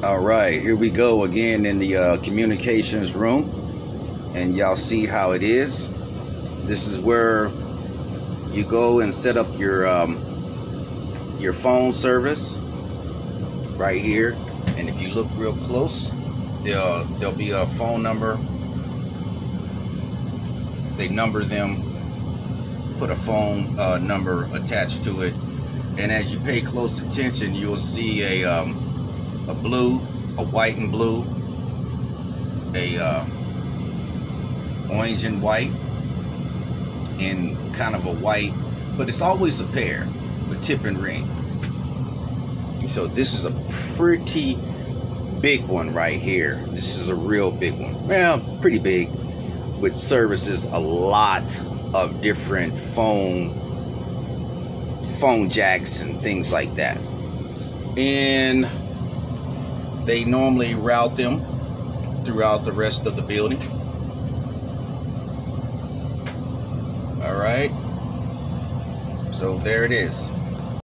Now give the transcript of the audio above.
All right, here we go again in the communications room, and y'all see how it is. This is where you go and set up your phone service right here. And if you look real close, there'll be a phone number. They number them, put a phone number attached to it, and as you pay close attention, you'll see a blue, a white and blue, a orange and white, and kind of a white, but it's always a pair with tip and ring. So this is a pretty big one right here. This is a real big one. Well, pretty big, with services a lot of different phone jacks and things like that. And they normally route them throughout the rest of the building. All right, so there it is.